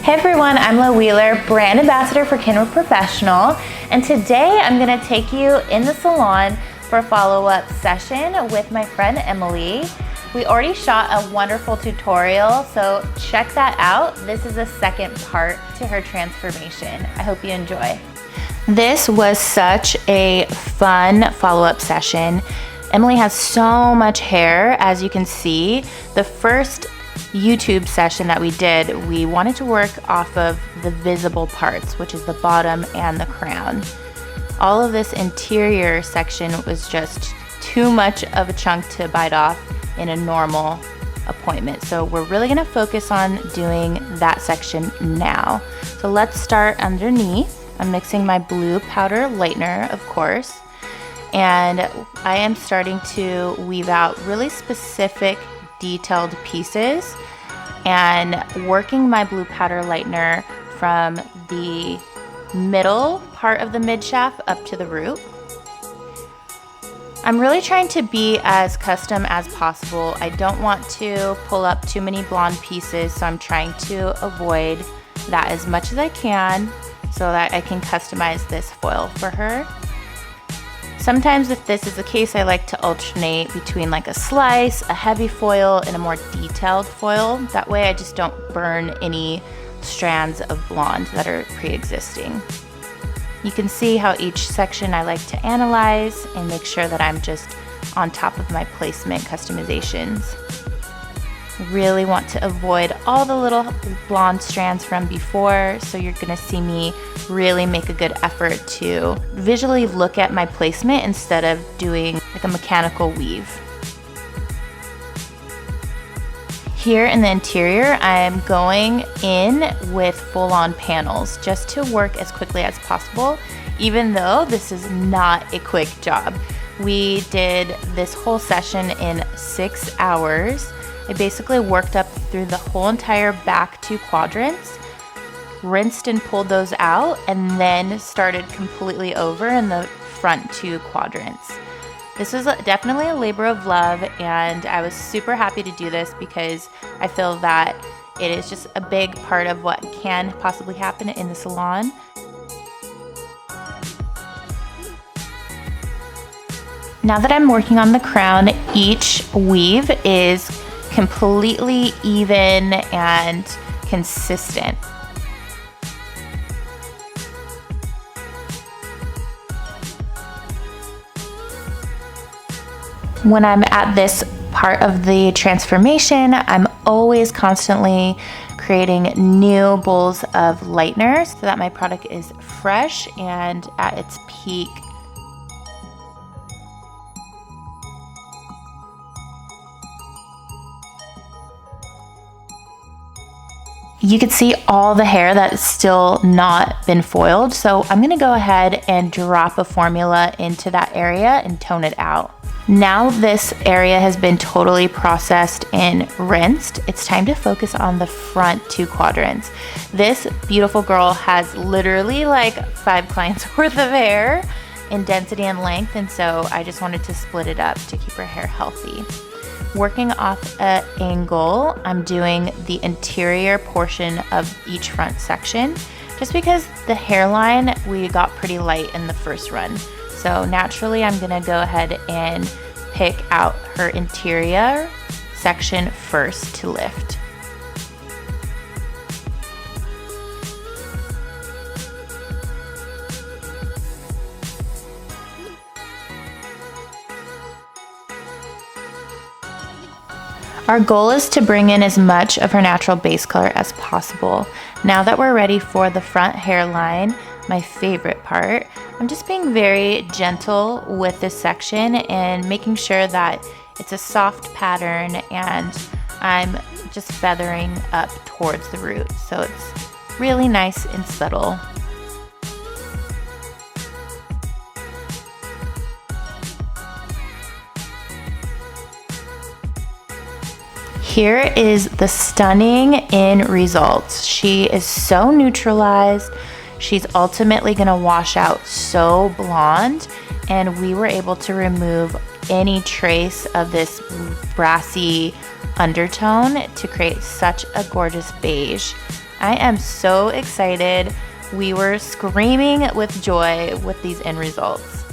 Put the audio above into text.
Hey everyone, I'm Lo Wheeler, brand ambassador for Kenra Professional, and today I'm going to take you in the salon for a follow-up session with my friend Emily. We already shot a wonderful tutorial, so check that out. This is the second part to her transformation. I hope you enjoy. This was such a fun follow-up session. Emily has so much hair, as you can see. The first YouTube session that we did, we wanted to work off of the visible parts, which is the bottom and the crown. All of this interior section was just too much of a chunk to bite off in a normal appointment. So we're really gonna focus on doing that section now. So let's start underneath. I'm mixing my blue powder lightener, of course, and I am starting to weave out really specific detailed pieces and working my blue powder lightener from the middle part of the mid shaft up to the root. I'm really trying to be as custom as possible. I don't want to pull up too many blonde pieces, so I'm trying to avoid that as much as I can so that I can customize this foil for her. Sometimes if this is the case, I like to alternate between like a slice, a heavy foil, and a more detailed foil. That way I just don't burn any strands of blonde that are pre-existing. You can see how each section I like to analyze and make sure that I'm just on top of my placement customizations. Really want to avoid all the little blonde strands from before, so you're gonna see me really make a good effort to visually look at my placement instead of doing like a mechanical weave. Here in the interior, I'm going in with full-on panels just to work as quickly as possible, even though this is not a quick job. We did this whole session in 6 hours. I basically worked up through the whole entire back 2 quadrants, rinsed and pulled those out, and then started completely over in the front 2 quadrants. This was definitely a labor of love, and I was super happy to do this because I feel that it is just a big part of what can possibly happen in the salon. Now that I'm working on the crown, each weave is completely even and consistent. When I'm at this part of the transformation, I'm always constantly creating new bowls of lightener so that my product is fresh and at its peak. You can see all the hair that's still not been foiled, so I'm gonna go ahead and drop a formula into that area and tone it out. Now this area has been totally processed and rinsed, it's time to focus on the front 2 quadrants. This beautiful girl has literally like 5 clients worth of hair in density and length, and so I just wanted to split it up to keep her hair healthy. Working off an angle, I'm doing the interior portion of each front section, just because the hairline we got pretty light in the first run. So naturally, I'm gonna go ahead and pick out her interior section first to lift. Our goal is to bring in as much of her natural base color as possible. Now that we're ready for the front hairline, my favorite part, I'm just being very gentle with this section and making sure that it's a soft pattern, and I'm just feathering up towards the root, so it's really nice and subtle. Here is the stunning end result. She is so neutralized. She's ultimately gonna wash out so blonde, and we were able to remove any trace of this brassy undertone to create such a gorgeous beige. I am so excited. We were screaming with joy with these end results.